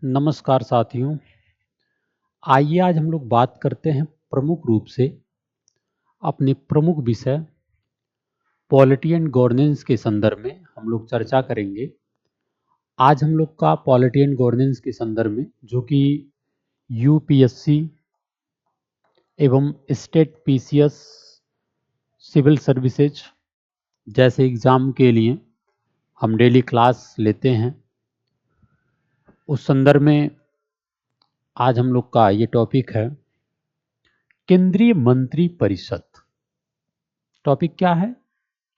नमस्कार साथियों। आइए आज हम लोग बात करते हैं प्रमुख रूप से अपने प्रमुख विषय पॉलिटी एंड गवर्नेंस के संदर्भ में हम लोग चर्चा करेंगे। आज हम लोग का पॉलिटी एंड गवर्नेंस के संदर्भ में जो कि यूपीएससी एवं स्टेट पीसीएस सिविल सर्विसेज जैसे एग्ज़ाम के लिए हम डेली क्लास लेते हैं, उस संदर्भ में आज हम लोग का ये टॉपिक है केंद्रीय मंत्री परिषद। टॉपिक क्या है?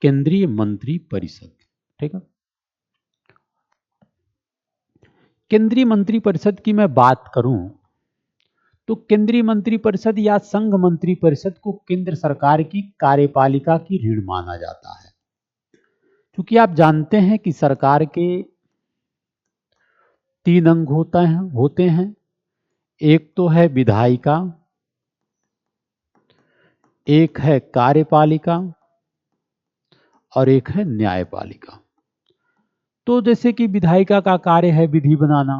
केंद्रीय मंत्री परिषद। ठीक है। केंद्रीय मंत्री परिषद की मैं बात करूं तो केंद्रीय मंत्री परिषद या संघ मंत्री परिषद को केंद्र सरकार की कार्यपालिका की रीढ़ माना जाता है। क्योंकि आप जानते हैं कि सरकार के 3 अंग होते हैं। एक तो है विधायिका, एक है कार्यपालिका और एक है न्यायपालिका। तो जैसे कि विधायिका का कार्य है विधि बनाना,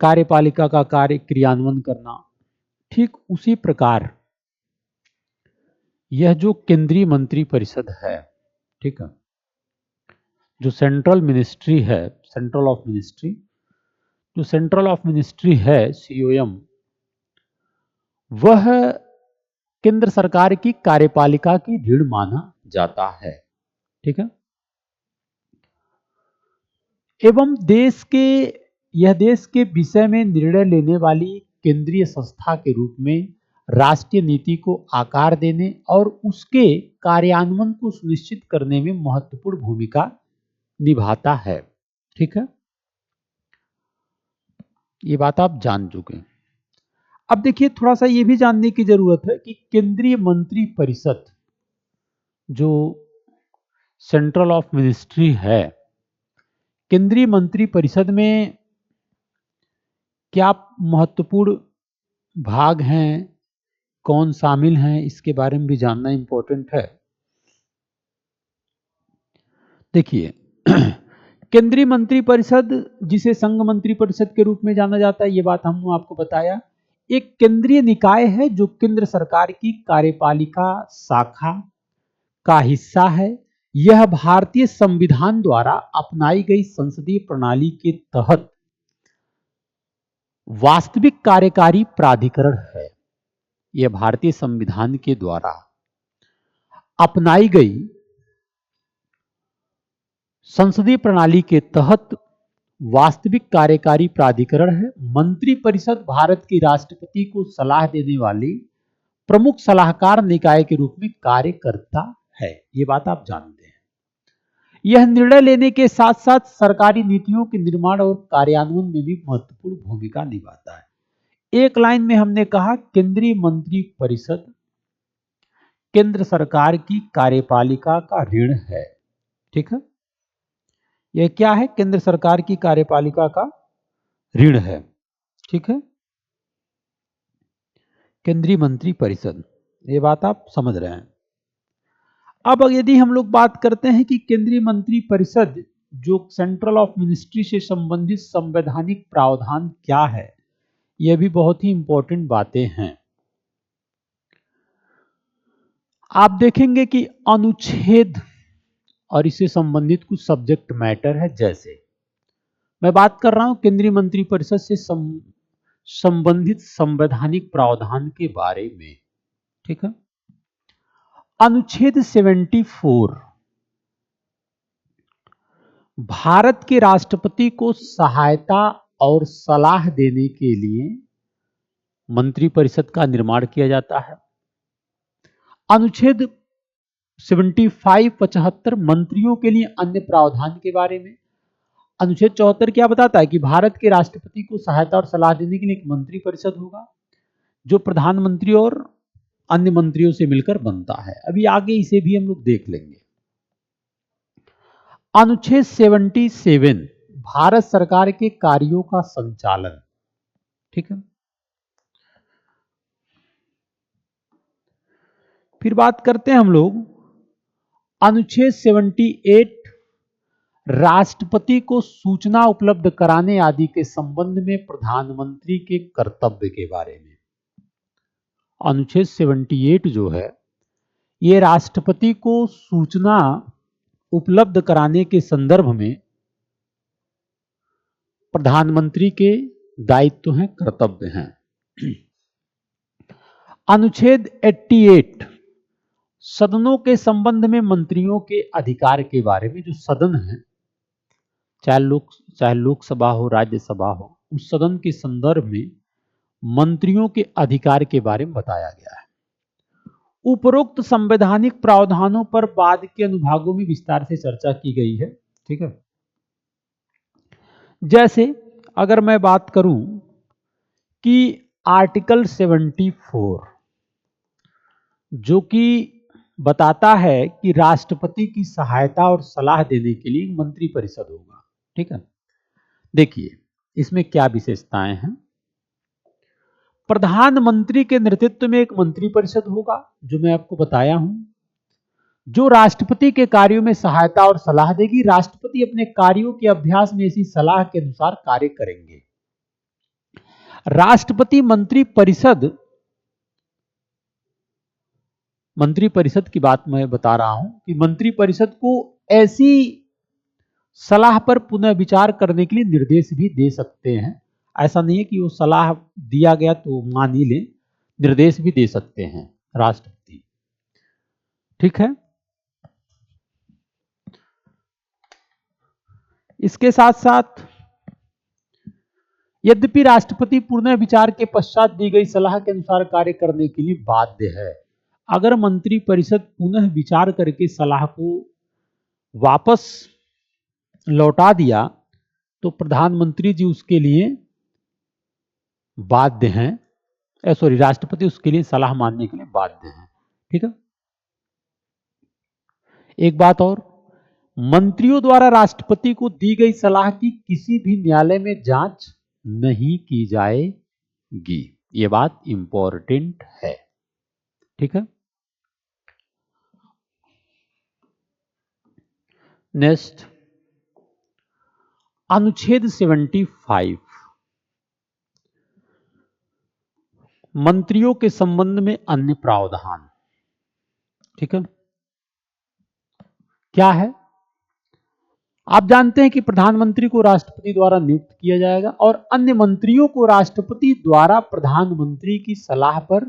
कार्यपालिका का कार्य क्रियान्वयन करना, ठीक उसी प्रकार यह जो केंद्रीय मंत्री परिषद है, ठीक है, जो सेंट्रल मिनिस्ट्री है, सेंट्रल ऑफ मिनिस्ट्री है सीओएम, वह केंद्र सरकार की कार्यपालिका की रीढ़ माना जाता है। ठीक है। एवं यह देश के विषय में निर्णय लेने वाली केंद्रीय संस्था के रूप में राष्ट्रीय नीति को आकार देने और उसके कार्यान्वयन को सुनिश्चित करने में महत्वपूर्ण भूमिका निभाता है। ठीक है, ये बात आप जान चुके हैं। अब देखिए, थोड़ा सा ये भी जानने की जरूरत है कि केंद्रीय मंत्री परिषद जो सेंट्रल ऑफ मिनिस्ट्री है, केंद्रीय मंत्री परिषद में क्या महत्वपूर्ण भाग हैं, कौन शामिल हैं, इसके बारे में भी जानना इंपॉर्टेंट है। देखिए, केंद्रीय मंत्री परिषद जिसे संघ मंत्री परिषद के रूप में जाना जाता है, ये बात हमने आपको बताया, एक केंद्रीय निकाय है जो केंद्र सरकार की कार्यपालिका शाखा का हिस्सा है। यह भारतीय संविधान द्वारा अपनाई गई संसदीय प्रणाली के तहत वास्तविक कार्यकारी प्राधिकरण है। यह भारतीय संविधान के द्वारा अपनाई गई संसदीय प्रणाली के तहत वास्तविक कार्यकारी प्राधिकरण है। मंत्री परिषद भारत की राष्ट्रपति को सलाह देने वाली प्रमुख सलाहकार निकाय के रूप में कार्य करता है। ये बात आप जानते हैं। यह निर्णय लेने के साथ साथ सरकारी नीतियों के निर्माण और कार्यान्वयन में भी महत्वपूर्ण भूमिका निभाता है। एक लाइन में हमने कहा केंद्रीय मंत्री परिषद केंद्र सरकार की कार्यपालिका का ऋण है। ठीक है, यह क्या है? केंद्र सरकार की कार्यपालिका का ऋण है। ठीक है, केंद्रीय मंत्री परिषद, ये बात आप समझ रहे हैं। अब यदि हम लोग बात करते हैं कि केंद्रीय मंत्री परिषद जो सेंट्रल ऑफ मिनिस्ट्री से संबंधित संवैधानिक प्रावधान क्या है, यह भी बहुत ही इंपॉर्टेंट बातें हैं। आप देखेंगे कि अनुच्छेद और इससे संबंधित कुछ सब्जेक्ट मैटर है। जैसे मैं बात कर रहा हूं केंद्रीय मंत्री परिषद से संबंधित संवैधानिक प्रावधान के बारे में। ठीक है, अनुच्छेद 74 भारत के राष्ट्रपति को सहायता और सलाह देने के लिए मंत्री परिषद का निर्माण किया जाता है। अनुच्छेद 75 मंत्रियों के लिए अन्य प्रावधान के बारे में। अनुच्छेद 74 क्या बताता है कि भारत के राष्ट्रपति को सहायता और सलाह देने के लिए एक मंत्री परिषद होगा जो प्रधानमंत्री और अन्य मंत्रियों से मिलकर बनता है। अभी आगे इसे भी हम लोग देख लेंगे। अनुच्छेद 77 भारत सरकार के कार्यों का संचालन। ठीक है, फिर बात करते हैं हम लोग अनुच्छेद 78 राष्ट्रपति को सूचना उपलब्ध कराने आदि के संबंध में प्रधानमंत्री के कर्तव्य के बारे में। अनुच्छेद 78 जो है ये राष्ट्रपति को सूचना उपलब्ध कराने के संदर्भ में प्रधानमंत्री के दायित्व हैं, कर्तव्य हैं। अनुच्छेद 88 सदनों के संबंध में मंत्रियों के अधिकार के बारे में। जो सदन है, चाहे लोकसभा हो, राज्यसभा हो, उस सदन के संदर्भ में मंत्रियों के अधिकार के बारे में बताया गया है। उपरोक्त संवैधानिक प्रावधानों पर बाद के अनुभागों में विस्तार से चर्चा की गई है। ठीक है, जैसे अगर मैं बात करूं कि आर्टिकल 74 जो कि बताता है कि राष्ट्रपति की सहायता और सलाह देने के लिए मंत्री परिषद होगा। ठीक है, देखिए इसमें क्या विशेषताएं हैं। प्रधानमंत्री के नेतृत्व में एक मंत्री परिषद होगा, जो मैं आपको बताया हूं, जो राष्ट्रपति के कार्यों में सहायता और सलाह देगी। राष्ट्रपति अपने कार्यों के अभ्यास में इसी सलाह के अनुसार कार्य करेंगे। राष्ट्रपति मंत्री परिषद की बात मैं बता रहा हूं कि मंत्री परिषद को ऐसी सलाह पर पुनः विचार करने के लिए निर्देश भी दे सकते हैं। ऐसा नहीं है कि वो सलाह दिया गया तो मान ही ले, निर्देश भी दे सकते हैं राष्ट्रपति। ठीक है, इसके साथ साथ यद्यपि राष्ट्रपति पुनः विचार के पश्चात दी गई सलाह के अनुसार कार्य करने के लिए बाध्य है। अगर मंत्री परिषद पुनः विचार करके सलाह को वापस लौटा दिया तो प्रधानमंत्री जी उसके लिए बाध्य हैं, राष्ट्रपति उसके लिए सलाह मानने के लिए बाध्य हैं। ठीक है, एक बात और, मंत्रियों द्वारा राष्ट्रपति को दी गई सलाह की किसी भी न्यायालय में जांच नहीं की जाएगी। यह बात इंपॉर्टेंट है। ठीक है, नेक्स्ट अनुच्छेद 75 मंत्रियों के संबंध में अन्य प्रावधान। ठीक है, क्या है? आप जानते हैं कि प्रधानमंत्री को राष्ट्रपति द्वारा नियुक्त किया जाएगा और अन्य मंत्रियों को राष्ट्रपति द्वारा प्रधानमंत्री की सलाह पर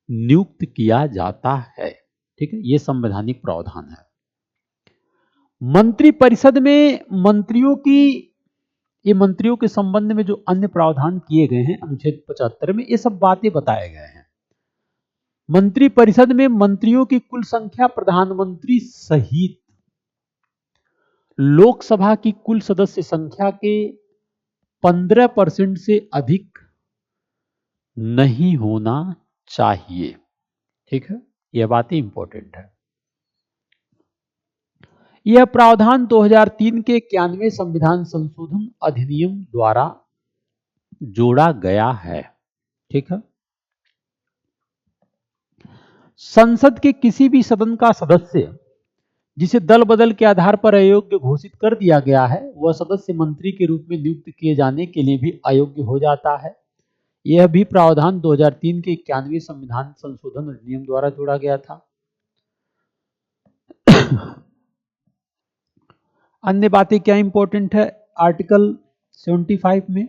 नियुक्त किया जाता है। ठीक है, यह संवैधानिक प्रावधान है। मंत्री परिषद में मंत्रियों के संबंध में जो अन्य प्रावधान किए गए हैं अनुच्छेद 75 में, ये सब बातें बताए गए हैं। मंत्री परिषद में मंत्रियों की कुल संख्या प्रधानमंत्री सहित लोकसभा की कुल सदस्य संख्या के 15% से अधिक नहीं होना चाहिए। ठीक है, यह बातें इंपॉर्टेंट है। यह प्रावधान 2003 के 91वें संविधान संशोधन अधिनियम द्वारा जोड़ा गया है। ठीक है, संसद के किसी भी सदन का सदस्य जिसे दल बदल के आधार पर अयोग्य घोषित कर दिया गया है, वह सदस्य मंत्री के रूप में नियुक्त किए जाने के लिए भी अयोग्य हो जाता है। यह भी प्रावधान 2003 के 91वें संविधान संशोधन अधिनियम द्वारा जोड़ा गया था। अन्य बातें क्या इंपॉर्टेंट है आर्टिकल 75 में?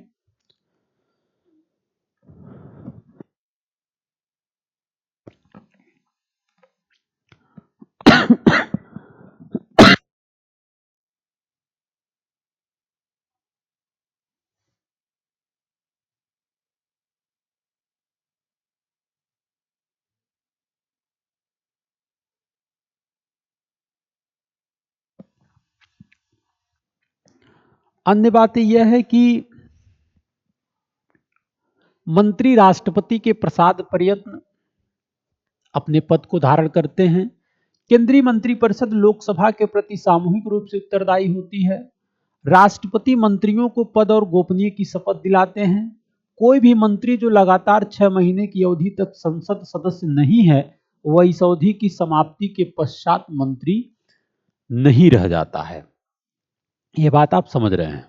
अन्य बात यह है कि मंत्री राष्ट्रपति के प्रसाद पर्यंत अपने पद को धारण करते हैं। केंद्रीय मंत्रिपरिषद लोकसभा के प्रति सामूहिक रूप से उत्तरदायी होती है। राष्ट्रपति मंत्रियों को पद और गोपनीय की शपथ दिलाते हैं। कोई भी मंत्री जो लगातार 6 महीने की अवधि तक संसद सदस्य नहीं है, वह इस अवधि की समाप्ति के पश्चात मंत्री नहीं रह जाता है। ये बात आप समझ रहे हैं।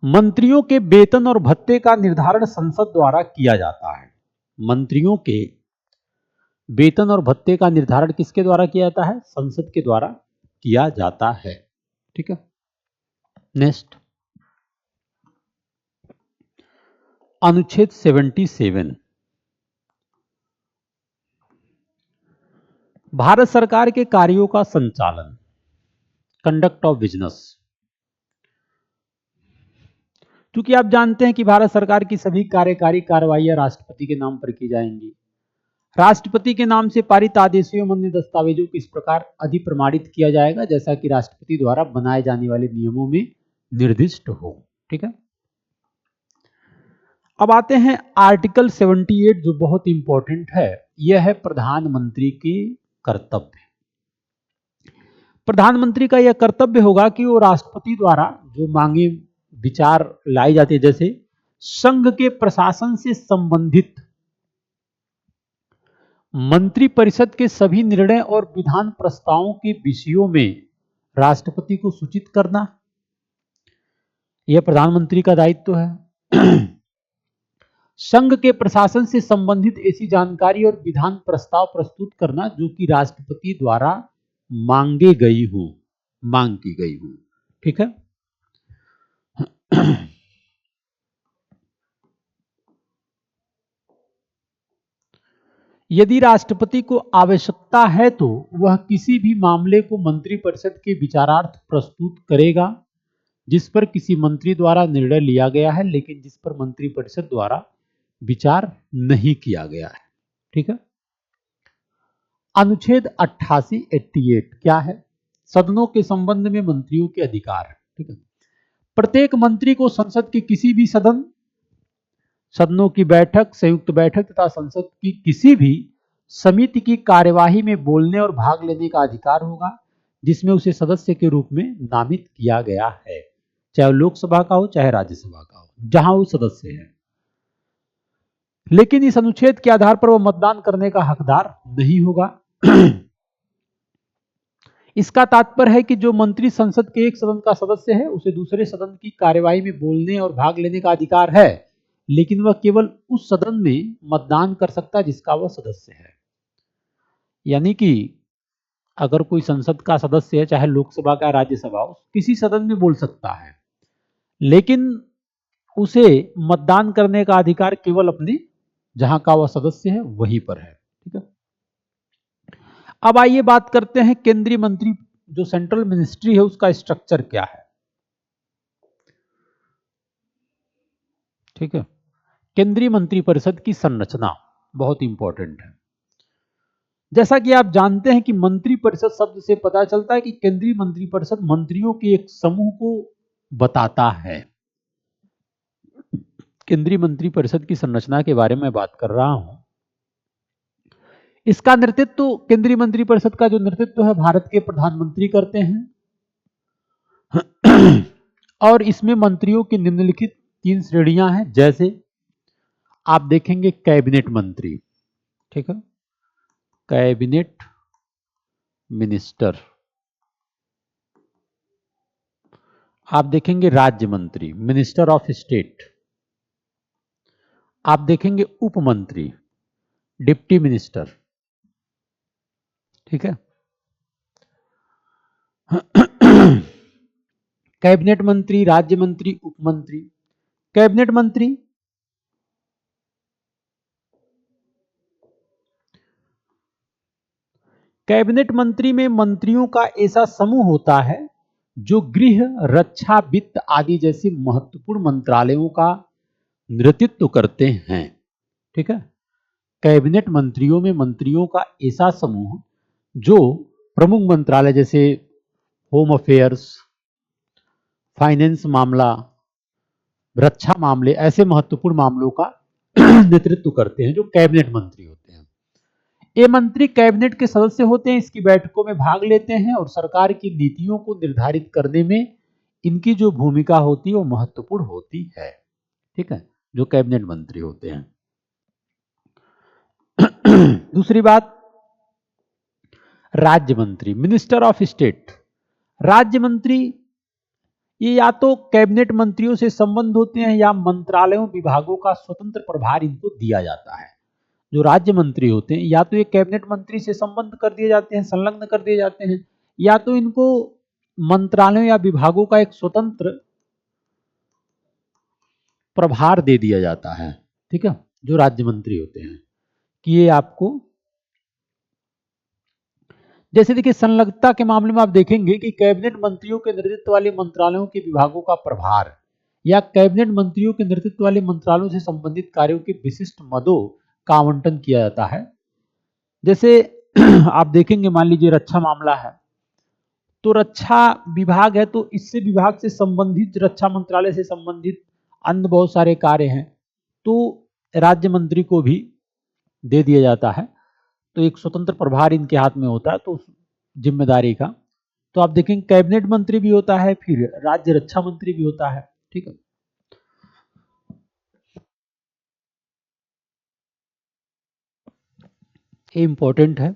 मंत्रियों के वेतन और भत्ते का निर्धारण संसद द्वारा किया जाता है। मंत्रियों के वेतन और भत्ते का निर्धारण किसके द्वारा किया जाता है? संसद के द्वारा किया जाता है। ठीक है, नेक्स्ट, अनुच्छेद 77, भारत सरकार के कार्यों का संचालन, कंडक्ट ऑफ बिजनेस। क्योंकि आप जानते हैं कि भारत सरकार की सभी कार्यकारी कार्रवाइयां राष्ट्रपति के नाम पर की जाएंगी। राष्ट्रपति के नाम से पारित आदेशों एवं अन्य दस्तावेजों को इस प्रकार अधिप्रमाणित किया जाएगा जैसा कि राष्ट्रपति द्वारा बनाए जाने वाले नियमों में निर्दिष्ट हो। ठीक है, अब आते हैं आर्टिकल 78 जो बहुत इंपॉर्टेंट है। यह है प्रधानमंत्री के कर्तव्य। प्रधानमंत्री का यह कर्तव्य होगा कि वो राष्ट्रपति द्वारा जो मांगे विचार लाई जाती है, जैसे संघ के प्रशासन से संबंधित मंत्रिपरिषद के सभी निर्णय और विधान प्रस्तावों के विषयों में राष्ट्रपति को सूचित करना, यह प्रधानमंत्री का दायित्व है। संघ के प्रशासन से संबंधित ऐसी जानकारी और विधान प्रस्ताव प्रस्तुत करना जो कि राष्ट्रपति द्वारा मांग की गई हो। ठीक है, यदि राष्ट्रपति को आवश्यकता है तो वह किसी भी मामले को मंत्रिपरिषद के विचारार्थ प्रस्तुत करेगा जिस पर किसी मंत्री द्वारा निर्णय लिया गया है लेकिन जिस पर मंत्रिपरिषद द्वारा विचार नहीं किया गया है। ठीक है, अनुच्छेद 88 क्या है? सदनों के संबंध में मंत्रियों के अधिकार। ठीक है, प्रत्येक मंत्री को संसद के किसी भी सदनों की बैठक, संयुक्त बैठक तथा संसद की किसी भी समिति की कार्यवाही में बोलने और भाग लेने का अधिकार होगा जिसमें उसे सदस्य के रूप में नामित किया गया है, चाहे लोकसभा का हो चाहे राज्यसभा का हो, जहां वो सदस्य है। लेकिन इस अनुच्छेद के आधार पर वह मतदान करने का हकदार नहीं होगा। इसका तात्पर्य है कि जो मंत्री संसद के एक सदन का सदस्य है उसे दूसरे सदन की कार्यवाही में बोलने और भाग लेने का अधिकार है, लेकिन वह केवल उस सदन में मतदान कर सकता है जिसका वह सदस्य है। यानी कि अगर कोई संसद का सदस्य है, चाहे लोकसभा का राज्यसभा, किसी सदन में बोल सकता है, लेकिन उसे मतदान करने का अधिकार केवल अपने जहां का वह सदस्य है वहीं पर है। ठीक है, अब आइए बात करते हैं केंद्रीय मंत्री, जो सेंट्रल मिनिस्ट्री है उसका स्ट्रक्चर क्या है। ठीक है, केंद्रीय मंत्रिपरिषद की संरचना बहुत इंपॉर्टेंट है। जैसा कि आप जानते हैं कि मंत्रिपरिषद शब्द से पता चलता है कि केंद्रीय मंत्रिपरिषद मंत्रियों के एक समूह को बताता है। केंद्रीय मंत्रिपरिषद की संरचना के बारे में बात कर रहा हूं। इसका नेतृत्व, केंद्रीय मंत्रिपरिषद का जो नेतृत्व है भारत के प्रधानमंत्री करते हैं। और इसमें मंत्रियों की निम्नलिखित 3 श्रेणियां हैं। जैसे आप देखेंगे कैबिनेट मंत्री, ठीक है, कैबिनेट मिनिस्टर। आप देखेंगे राज्य मंत्री, मिनिस्टर ऑफ स्टेट। आप देखेंगे उप मंत्री, डिप्टी मिनिस्टर। ठीक है, कैबिनेट मंत्री, राज्य मंत्री, उप मंत्री। कैबिनेट मंत्री में मंत्रियों का ऐसा समूह होता है जो गृह, रक्षा, वित्त आदि जैसे महत्वपूर्ण मंत्रालयों का नेतृत्व करते हैं। ठीक है, कैबिनेट मंत्रियों में मंत्रियों का ऐसा समूह जो प्रमुख मंत्रालय जैसे होम अफेयर्स, फाइनेंस मामला, रक्षा मामले, ऐसे महत्वपूर्ण मामलों का नेतृत्व करते हैं, जो कैबिनेट मंत्री होते हैं। ये मंत्री कैबिनेट के सदस्य होते हैं, इसकी बैठकों में भाग लेते हैं और सरकार की नीतियों को निर्धारित करने में इनकी जो भूमिका होती है वो महत्वपूर्ण होती है। ठीक है, जो कैबिनेट मंत्री होते हैं। दूसरी बात, राज्य मंत्री, मिनिस्टर ऑफ स्टेट। राज्य मंत्री ये या तो कैबिनेट मंत्रियों से संबंध होते हैं या मंत्रालयों विभागों का स्वतंत्र प्रभार इनको दिया जाता है। जो राज्य मंत्री होते हैं या तो ये कैबिनेट मंत्री से संबंध कर दिए जाते हैं, संलग्न कर दिए जाते हैं, या तो इनको मंत्रालयों या विभागों का एक स्वतंत्र प्रभार दे दिया जाता है। ठीक है, जो राज्य मंत्री होते हैं कि ये आपको, जैसे देखिए संलग्नता के मामले में आप देखेंगे कि कैबिनेट मंत्रियों के नेतृत्व वाले मंत्रालयों के विभागों का प्रभार या कैबिनेट मंत्रियों के नेतृत्व वाले मंत्रालयों से संबंधित कार्यों के विशिष्ट मदों का आवंटन किया जाता है। जैसे आप देखेंगे, मान लीजिए रक्षा मामला है तो रक्षा विभाग है, तो इससे विभाग से संबंधित, रक्षा मंत्रालय से संबंधित अन्य बहुत सारे कार्य हैं तो राज्य मंत्री को भी दे दिया जाता है। तो एक स्वतंत्र प्रभार इनके हाथ में होता है तो उस जिम्मेदारी का। तो आप देखेंगे कैबिनेट मंत्री भी होता है, फिर राज्य रक्षा मंत्री भी होता है। ठीक है, ये इंपॉर्टेंट है।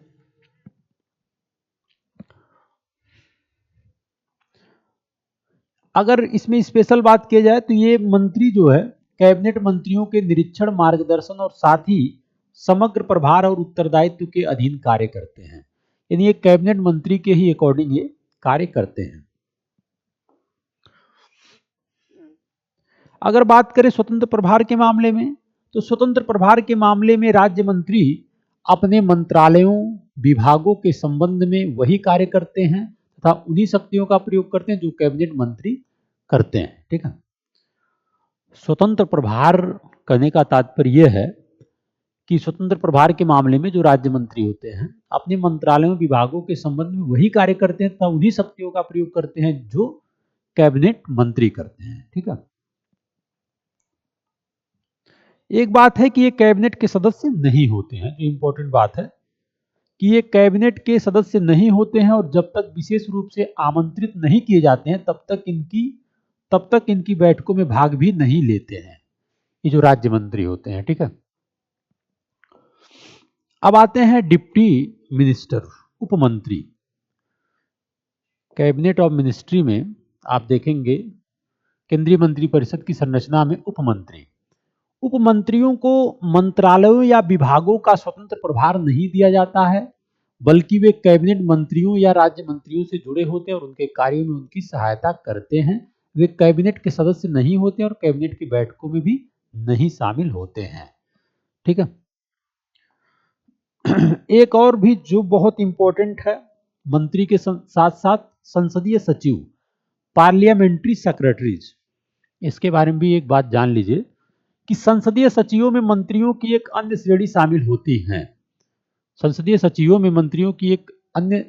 अगर इसमें स्पेशल बात की जाए तो ये मंत्री जो है कैबिनेट मंत्रियों के निरीक्षण, मार्गदर्शन और साथ ही समग्र प्रभार और उत्तरदायित्व के अधीन कार्य करते हैं। यानी ये कैबिनेट मंत्री के ही अकॉर्डिंग ये कार्य करते हैं। अगर बात करें स्वतंत्र प्रभार के मामले में, तो स्वतंत्र प्रभार के मामले में राज्य मंत्री अपने मंत्रालयों, विभागों के संबंध में वही कार्य करते हैं तथा उन्हीं शक्तियों का प्रयोग करते हैं जो कैबिनेट मंत्री करते हैं। ठीक है, स्वतंत्र प्रभार करने का तात्पर्य यह है कि स्वतंत्र प्रभार के मामले में जो राज्य मंत्री होते हैं अपने मंत्रालयों, विभागों के संबंध में वही कार्य करते हैं तथा उन्हीं शक्तियों का प्रयोग करते हैं जो कैबिनेट मंत्री करते हैं। ठीक है, एक बात है कि ये कैबिनेट के सदस्य नहीं होते हैं, जो इंपॉर्टेंट बात है कि ये कैबिनेट के सदस्य नहीं होते हैं और जब तक विशेष रूप से आमंत्रित नहीं किए जाते हैं तब तक इनकी बैठकों में भाग भी नहीं लेते हैं, ये जो राज्य मंत्री होते हैं। ठीक है, अब आते हैं डिप्टी मिनिस्टर, उपमंत्री। कैबिनेट ऑफ मिनिस्ट्री में आप देखेंगे केंद्रीय मंत्रिपरिषद की संरचना में उपमंत्री, उपमंत्रियों को मंत्रालयों या विभागों का स्वतंत्र प्रभार नहीं दिया जाता है, बल्कि वे कैबिनेट मंत्रियों या राज्य मंत्रियों से जुड़े होते हैं और उनके कार्यों में उनकी सहायता करते हैं। वे कैबिनेट के सदस्य नहीं होते और कैबिनेट की बैठकों में भी नहीं शामिल होते हैं। ठीक है, एक और भी जो बहुत इंपॉर्टेंट है, मंत्री के साथ साथ संसदीय सचिव, पार्लियामेंट्री सेक्रेटरीज, इसके बारे में भी एक बात जान लीजिए कि संसदीय सचिवों में मंत्रियों की एक अन्य श्रेणी शामिल होती है। संसदीय सचिवों में मंत्रियों की एक अन्य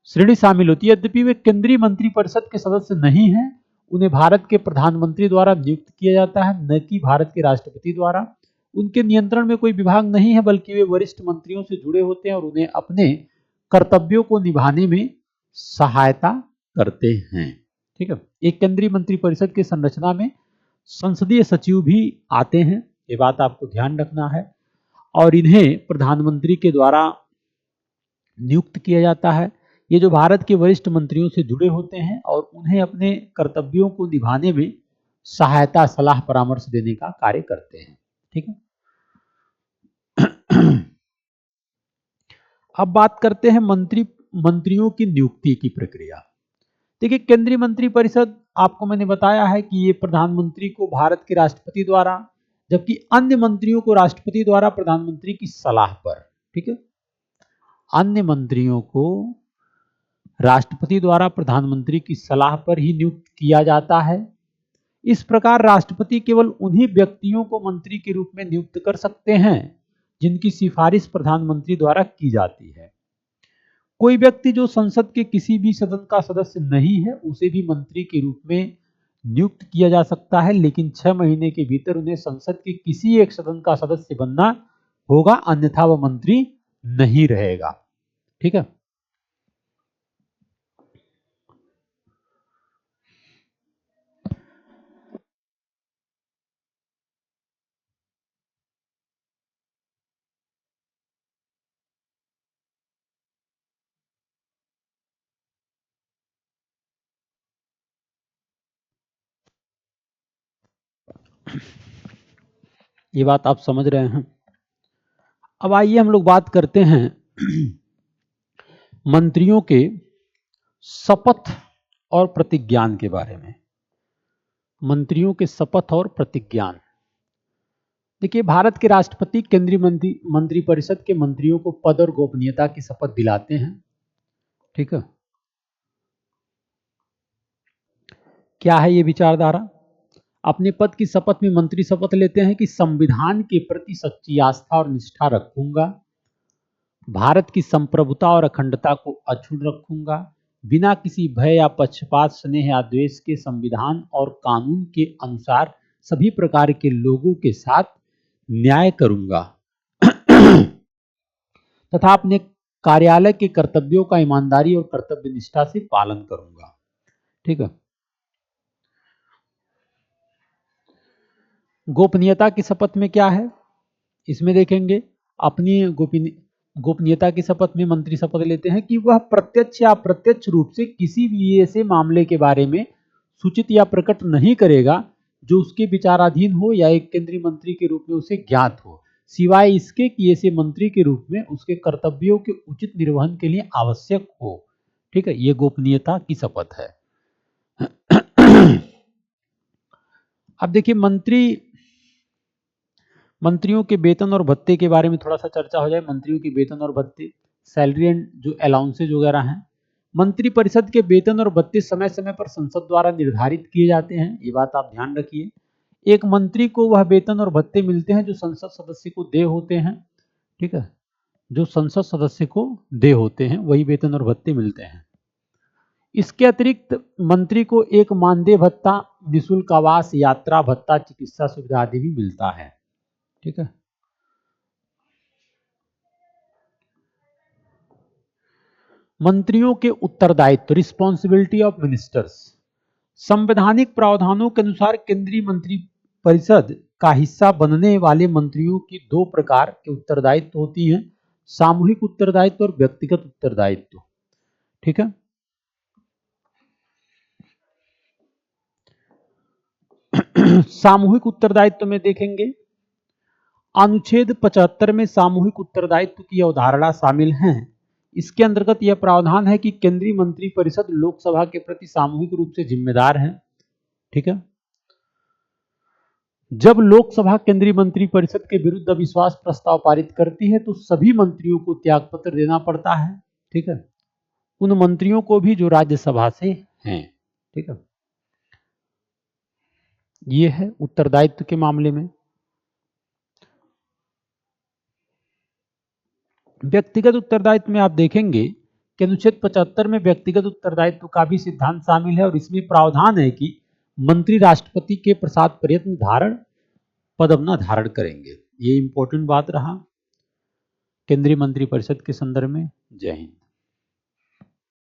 श्रेणी शामिल होती है, यद्यपि वे केंद्रीय मंत्रिपरिषद के सदस्य नहीं हैं। उन्हें भारत के प्रधानमंत्री द्वारा नियुक्त किया जाता है, न कि भारत के राष्ट्रपति द्वारा। उनके नियंत्रण में कोई विभाग नहीं है, बल्कि वे वरिष्ठ मंत्रियों से जुड़े होते हैं और उन्हें अपने कर्तव्यों को निभाने में सहायता करते हैं। ठीक है, एक केंद्रीय मंत्रिपरिषद की संरचना में संसदीय सचिव भी आते हैं, ये बात आपको ध्यान रखना है, और इन्हें प्रधानमंत्री के द्वारा नियुक्त किया जाता है। ये जो भारत के वरिष्ठ मंत्रियों से जुड़े होते हैं और उन्हें अपने कर्तव्यों को निभाने में सहायता, सलाह, परामर्श देने का कार्य करते हैं। ठीक है, अब बात करते हैं मंत्रियों की नियुक्ति की प्रक्रिया। देखिए केंद्रीय मंत्रिपरिषद, आपको मैंने बताया है कि ये प्रधानमंत्री को भारत के राष्ट्रपति द्वारा, जबकि अन्य मंत्रियों को राष्ट्रपति द्वारा प्रधानमंत्री की सलाह पर। ठीक है, अन्य मंत्रियों को राष्ट्रपति द्वारा प्रधानमंत्री की सलाह पर ही नियुक्त किया जाता है। इस प्रकार राष्ट्रपति केवल उन्हीं व्यक्तियों को मंत्री के रूप में नियुक्त कर सकते हैं जिनकी सिफारिश प्रधानमंत्री द्वारा की जाती है। कोई व्यक्ति जो संसद के किसी भी सदन का सदस्य नहीं है उसे भी मंत्री के रूप में नियुक्त किया जा सकता है, लेकिन 6 महीने के भीतर उन्हें संसद के किसी एक सदन का सदस्य बनना होगा, अन्यथा वह मंत्री नहीं रहेगा। ठीक है, ये बात आप समझ रहे हैं। अब आइए हम लोग बात करते हैं मंत्रियों के शपथ और प्रतिज्ञान के बारे में। मंत्रियों के शपथ और प्रतिज्ञान। देखिए, भारत के राष्ट्रपति केंद्रीय मंत्रिपरिषद के मंत्रियों को पद और गोपनीयता की शपथ दिलाते हैं। ठीक है, क्या है ये विचारधारा? अपने पद की शपथ में मंत्री शपथ लेते हैं कि संविधान के प्रति सच्ची आस्था और निष्ठा रखूंगा, भारत की संप्रभुता और अखंडता को अक्षुण्ण रखूंगा, बिना किसी भय या पक्षपात, स्नेह या द्वेष के संविधान और कानून के अनुसार सभी प्रकार के लोगों के साथ न्याय करूंगा तथा अपने कार्यालय के कर्तव्यों का ईमानदारी और कर्तव्य निष्ठा से पालन करूंगा। ठीक है। गोपनीयता की शपथ में क्या है? इसमें देखेंगे, अपनी गोपनीयता की शपथ में मंत्री शपथ लेते हैं कि वह प्रत्यक्ष या अप्रत्यक्ष रूप से किसी भी ऐसे मामले के बारे में सूचित या प्रकट नहीं करेगा जो उसके विचाराधीन हो या एक केंद्रीय मंत्री के रूप में उसे ज्ञात हो, सिवाय इसके कि ऐसे मंत्री के रूप में उसके कर्तव्यों के उचित निर्वहन के लिए आवश्यक हो। ठीक है, ये गोपनीयता की शपथ है। अब देखिए, मंत्रियों के वेतन और भत्ते के बारे में थोड़ा सा चर्चा हो जाए। मंत्रियों के वेतन और भत्ते, सैलरी एंड जो अलाउंसेज वगैरह हैं। मंत्री परिषद के वेतन और भत्ते समय समय पर संसद द्वारा निर्धारित किए जाते हैं, ये बात आप ध्यान रखिए। एक मंत्री को वह वेतन और भत्ते मिलते हैं जो संसद सदस्य को देय होते हैं। ठीक है, जो संसद सदस्य को देय होते हैं वही वेतन और भत्ते मिलते हैं। इसके अतिरिक्त मंत्री को एक मानदेय भत्ता, निःशुल्क आवास, यात्रा भत्ता, चिकित्सा सुविधा आदि भी मिलता है। ठीक है। मंत्रियों के उत्तरदायित्व, रिस्पॉन्सिबिलिटी ऑफ मिनिस्टर्स। संवैधानिक प्रावधानों के अनुसार केंद्रीय मंत्री परिषद का हिस्सा बनने वाले मंत्रियों की दो प्रकार के उत्तरदायित्व होती हैं, सामूहिक उत्तरदायित्व और व्यक्तिगत उत्तरदायित्व। ठीक है। सामूहिक उत्तरदायित्व में देखेंगे, अनुच्छेद 75 में सामूहिक उत्तरदायित्व की अवधारणा शामिल है। इसके अंतर्गत यह प्रावधान है कि केंद्रीय मंत्री परिषद लोकसभा के प्रति सामूहिक रूप से जिम्मेदार है। ठीक है। जब लोकसभा केंद्रीय मंत्री परिषद के विरुद्ध अविश्वास प्रस्ताव पारित करती है तो सभी मंत्रियों को त्यागपत्र देना पड़ता है। ठीक है, उन मंत्रियों को भी जो राज्यसभा से हैं। ठीक है, ये है उत्तरदायित्व के मामले में। व्यक्तिगत उत्तरदायित्व में आप देखेंगे कि अनुच्छेद 75 में व्यक्तिगत उत्तरदायित्व का भी सिद्धांत शामिल है और इसमें प्रावधान है कि मंत्री राष्ट्रपति के प्रसाद पर्यंत पद अपना धारण करेंगे। ये इंपॉर्टेंट बात रहा केंद्रीय मंत्रिपरिषद के संदर्भ में। जय हिंद।